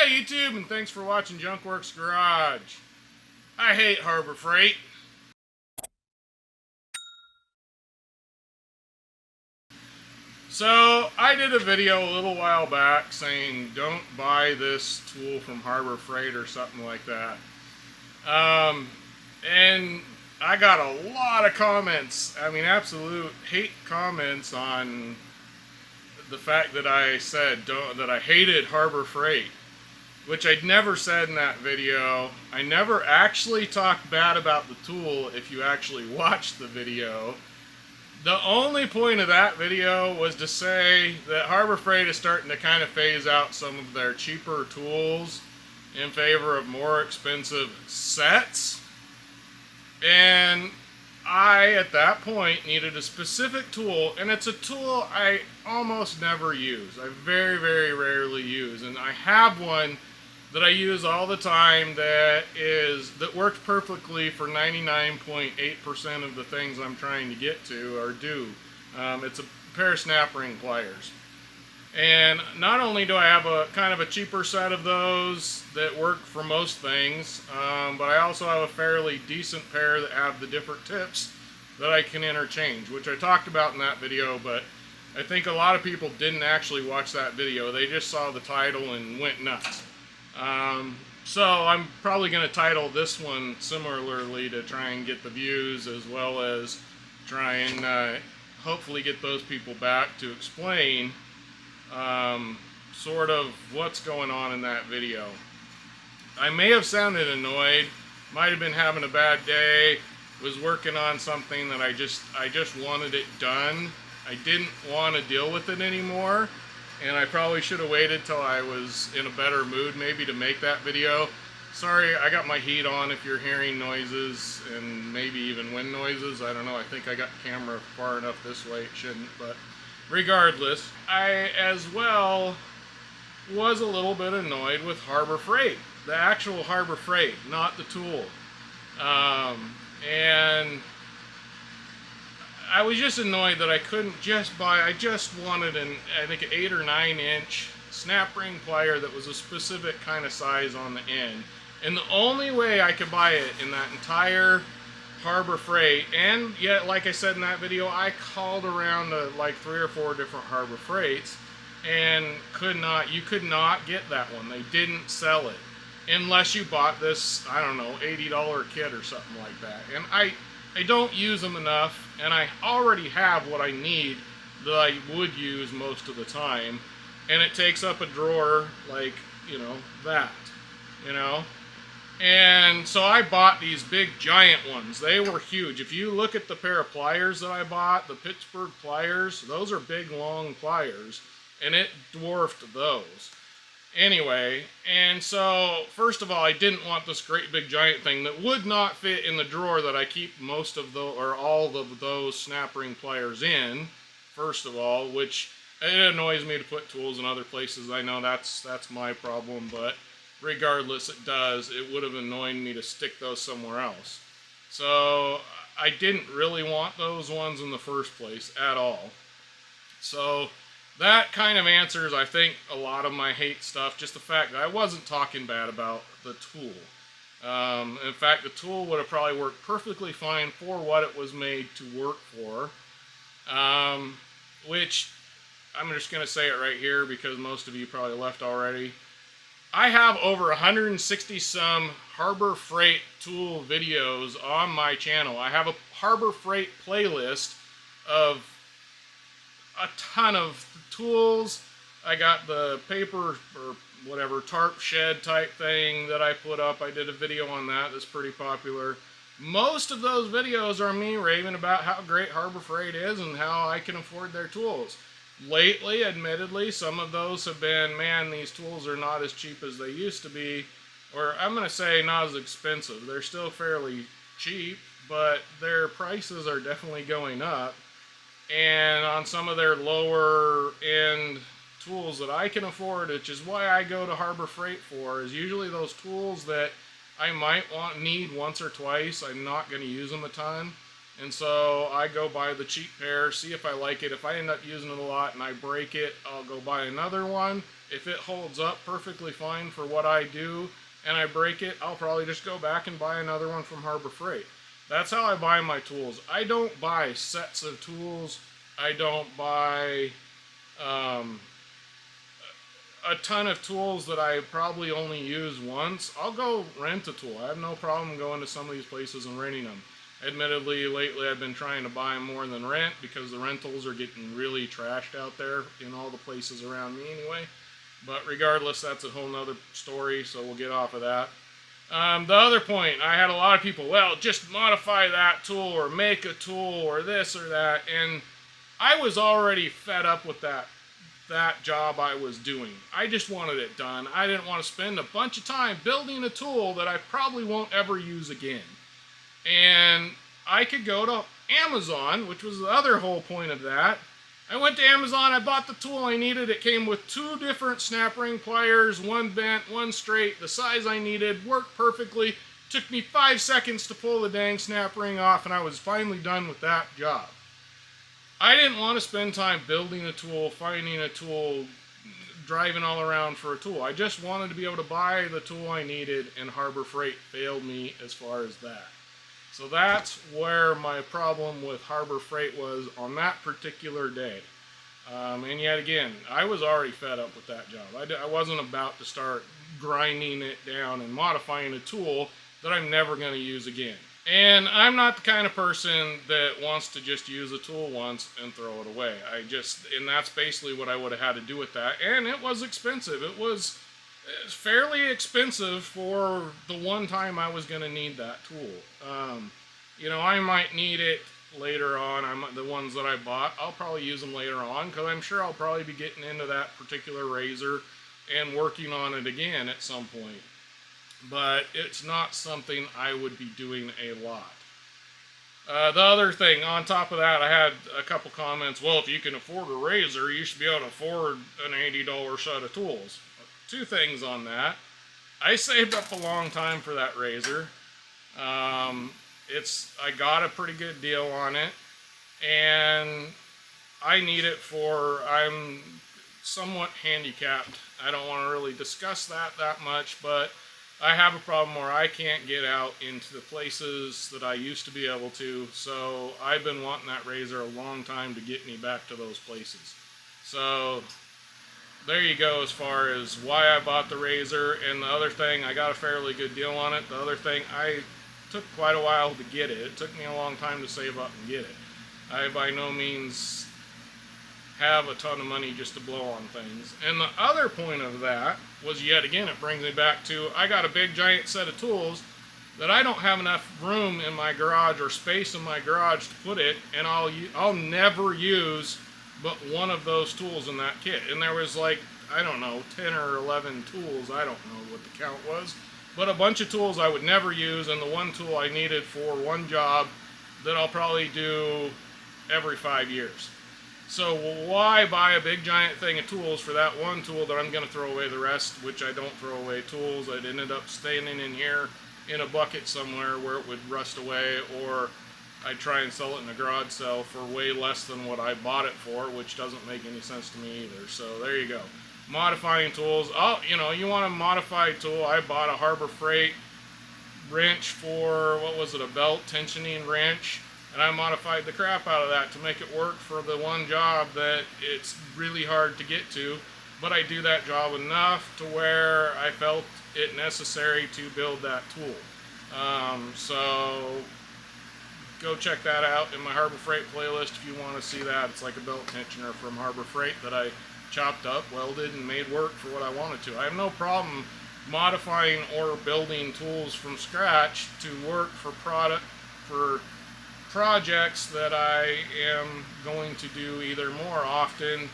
Hey YouTube, and thanks for watching Junkworks Garage. I hate Harbor Freight. So, I did a video a little while back saying don't buy this tool from Harbor Freight or something like that. And I got a lot of comments, absolute hate comments on the fact that I said that I hated Harbor Freight. Which I'd never said in that video. I never actually talked bad about the tool if you actually watched the video. The only point of that video was to say that Harbor Freight is starting to kind of phase out some of their cheaper tools in favor of more expensive sets. And I, at that point, needed a specific tool, and it's a tool I almost never use. I very, very rarely use, and I have one that I use all the time that works perfectly for 99.8% of the things I'm trying to get to or do. It's a pair of snap ring pliers. And not only do I have a kind of a cheaper set of those that work for most things, but I also have a fairly decent pair that have the different tips that I can interchange, which I talked about in that video, but I think a lot of people didn't actually watch that video. They just saw the title and went nuts. So I'm probably going to title this one similarly to try and get the views, as well as try and hopefully get those people back to explain sort of what's going on in that video. I may have sounded annoyed, might have been having a bad day, was working on something that I just wanted it done. I didn't want to deal with it anymore. And I probably should have waited till I was in a better mood maybe to make that video. Sorry, I got my heat on if you're hearing noises and maybe even wind noises. I don't know, I think I got the camera far enough this way, it shouldn't. But regardless, I as well was a little bit annoyed with Harbor Freight. The actual Harbor Freight, not the tool. And I was just annoyed that I couldn't just buy, I just wanted I think an 8 or 9 inch snap ring plier that was a specific kind of size on the end. And the only way I could buy it in that entire Harbor Freight, and yet like I said in that video, I called around to like 3 or 4 different Harbor Freights and you could not get that one. They didn't sell it unless you bought this, I don't know, $80 kit or something like that. And I don't use them enough, and I already have what I need that I would use most of the time, and it takes up a drawer like, that, And so I bought these big giant ones. They were huge. If you look at the pair of pliers that I bought, the Pittsburgh pliers, those are big, long pliers, and it dwarfed those. Anyway, and so first of all, I didn't want this great big giant thing that would not fit in the drawer that I keep most of all of those snap ring pliers in, first of all, which it annoys me to put tools in other places. I know that's my problem, but regardless, it would have annoyed me to stick those somewhere else. So I didn't really want those ones in the first place at all. So that kind of answers, I think, a lot of my hate stuff. Just the fact that I wasn't talking bad about the tool. In fact, the tool would have probably worked perfectly fine for what it was made to work for. Which, I'm just going to say it right here because most of you probably left already. I have over 160 some Harbor Freight tool videos on my channel. I have a Harbor Freight playlist of a ton of tools. I got the paper or whatever tarp shed type thing that I put up. I did a video on that's pretty popular. Most of those videos are me raving about how great Harbor Freight is and how I can afford their tools. Lately, admittedly, some of those have been, man, these tools are not as cheap as they used to be, or I'm going to say not as expensive. They're still fairly cheap, but their prices are definitely going up. And on some of their lower end tools that I can afford, which is why I go to Harbor Freight for, is usually those tools that I might need once or twice. I'm not going to use them a ton. And so I go buy the cheap pair, see if I like it. If I end up using it a lot and I break it, I'll go buy another one. If it holds up perfectly fine for what I do and I break it, I'll probably just go back and buy another one from Harbor Freight. That's how I buy my tools. I don't buy sets of tools. I don't buy um, a ton of tools that I probably only use once. I'll go rent a tool. I have no problem going to some of these places and renting them. Admittedly, lately I've been trying to buy more than rent because the rentals are getting really trashed out there in all the places around me anyway. But regardless, that's a whole nother story, so we'll get off of that. The other point, I had a lot of people, well, just modify that tool or make a tool or this or that, and I was already fed up with that job I was doing. I just wanted it done. I didn't want to spend a bunch of time building a tool that I probably won't ever use again. And I could go to Amazon, which was the other whole point of that. I went to Amazon, I bought the tool I needed. It came with 2 different snap ring pliers, one bent, one straight, the size I needed, worked perfectly. Took me 5 seconds to pull the dang snap ring off, and I was finally done with that job. I didn't want to spend time building a tool, finding a tool, driving all around for a tool. I just wanted to be able to buy the tool I needed, and Harbor Freight failed me as far as that. So that's where my problem with Harbor Freight was on that particular day. And yet again, I was already fed up with that job. I wasn't about to start grinding it down and modifying a tool that I'm never going to use again. And I'm not the kind of person that wants to just use a tool once and throw it away. And that's basically what I would have had to do with that. And it was expensive. It was fairly expensive for the one time I was going to need that tool. I might need it later on. The ones that I bought, I'll probably use them later on because I'm sure I'll probably be getting into that particular razor and working on it again at some point. But it's not something I would be doing a lot. The other thing, on top of that, I had a couple comments. Well, if you can afford a razor, you should be able to afford an $80 set of tools. 2 things on that. I saved up a long time for that razor. I got a pretty good deal on it, and I need it I'm somewhat handicapped. I don't want to really discuss that much, but I have a problem where I can't get out into the places that I used to be able to, so I've been wanting that razor a long time to get me back to those places. So there you go as far as why I bought the razor. And the other thing, I got a fairly good deal on it. The other thing, I took quite a while to get it. It took me a long time to save up and get it. I by no means have a ton of money just to blow on things. And the other point of that was, yet again, it brings me back to, I got a big giant set of tools that I don't have enough room in my garage or space in my garage to put it, and I'll never use but one of those tools in that kit. And there was 10 or 11 tools, I don't know what the count was, but a bunch of tools I would never use, and the one tool I needed for one job that I'll probably do every 5 years. So why buy a big giant thing of tools for that one tool that I'm going to throw away the rest, which I don't throw away tools. It ended up staying in here in a bucket somewhere where it would rust away, or I'd try and sell it in a garage sale for way less than what I bought it for, which doesn't make any sense to me either. So there you go. Modifying tools. Oh, you want a modified tool. I bought a Harbor Freight wrench for, a belt tensioning wrench. And I modified the crap out of that to make it work for the one job that it's really hard to get to. But I do that job enough to where I felt it necessary to build that tool. So go check that out in my Harbor Freight playlist if you want to see that. It's like a belt tensioner from Harbor Freight that I chopped up, welded, and made work for what I wanted to. I have no problem modifying or building tools from scratch to work for projects that I am going to do either more often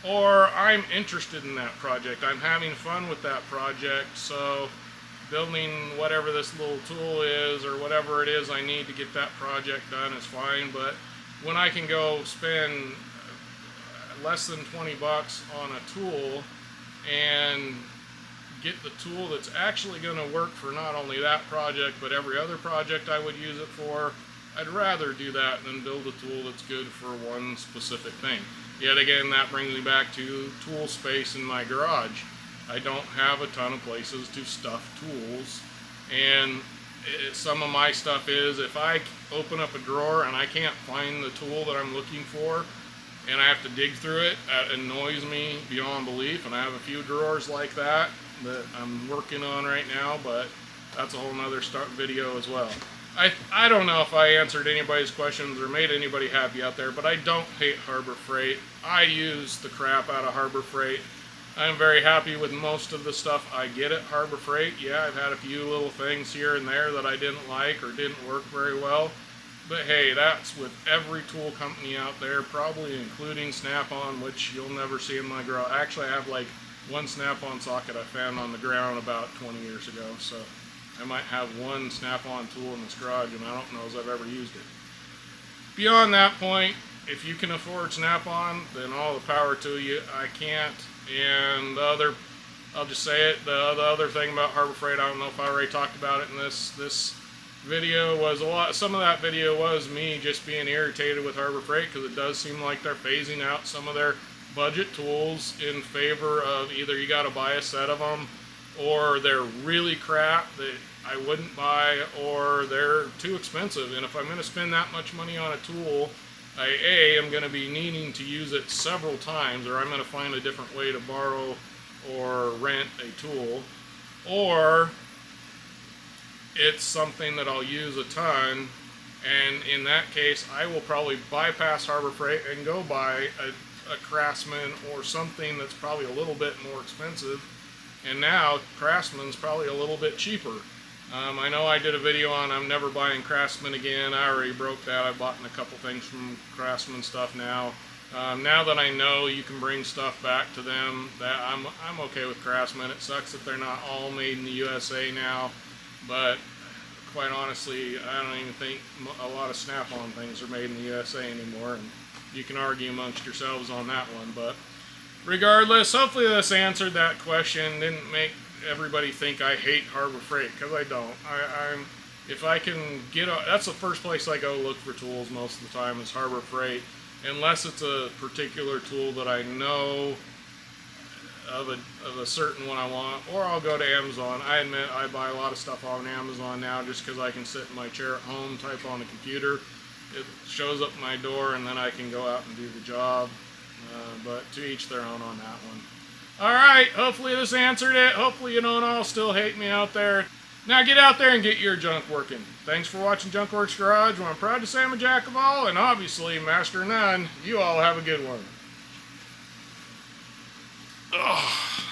or I'm interested in that project. I'm having fun with that project, so building whatever this little tool is or whatever it is I need to get that project done is fine. But when I can go spend less than 20 bucks on a tool and get the tool that's actually going to work for not only that project but every other project I would use it for, I'd rather do that than build a tool that's good for one specific thing. Yet again, that brings me back to tool space in my garage. I don't have a ton of places to stuff tools, and some of my stuff is, if I open up a drawer and I can't find the tool that I'm looking for, and I have to dig through it, that annoys me beyond belief. And I have a few drawers like that I'm working on right now, but that's a whole nother video as well. I don't know if I answered anybody's questions or made anybody happy out there, but I don't hate Harbor Freight. I use the crap out of Harbor Freight. I'm very happy with most of the stuff I get at Harbor Freight. Yeah, I've had a few little things here and there that I didn't like or didn't work very well. But hey, that's with every tool company out there, probably including Snap-on, which you'll never see in my garage. Actually, I have like one Snap-on socket I found on the ground about 20 years ago, so I might have one Snap-on tool in this garage, and I don't know as I've ever used it. Beyond that point, if you can afford Snap-on, then all the power to you. I can't. And I'll just say it, the other thing about Harbor Freight, I don't know if I already talked about it in this video, was some of that video was me just being irritated with Harbor Freight, because it does seem like they're phasing out some of their budget tools in favor of either you got to buy a set of them, or they're really crap that I wouldn't buy, or they're too expensive. And if I'm going to spend that much money on a tool, I'm going to be needing to use it several times, or I'm going to find a different way to borrow or rent a tool, or it's something that I'll use a ton, and in that case I will probably bypass Harbor Freight and go buy a Craftsman or something that's probably a little bit more expensive. And now Craftsman's probably a little bit cheaper. I know I did a video on I'm never buying Craftsman again. I already broke that. I bought a couple things from Craftsman stuff now. Now that I know you can bring stuff back to them, that I'm okay with Craftsman. It sucks that they're not all made in the USA now, but quite honestly, I don't even think a lot of Snap-on things are made in the USA anymore, and you can argue amongst yourselves on that one. But regardless, hopefully this answered that question. Didn't make everybody think I hate Harbor Freight, because I don't. If I can get that's the first place I go look for tools most of the time, is Harbor Freight, unless it's a particular tool that I know of a certain one I want, or I'll go to Amazon. I admit I buy a lot of stuff on Amazon now just because I can sit in my chair at home, type on the computer, it shows up my door, and then I can go out and do the job. But to each their own on that one. Alright, hopefully this answered it. Hopefully you don't all still hate me out there. Now get out there and get your junk working. Thanks for watching Junkworks Garage, where I'm proud to say I'm a jack of all, and obviously master of none. You all have a good one. Ugh.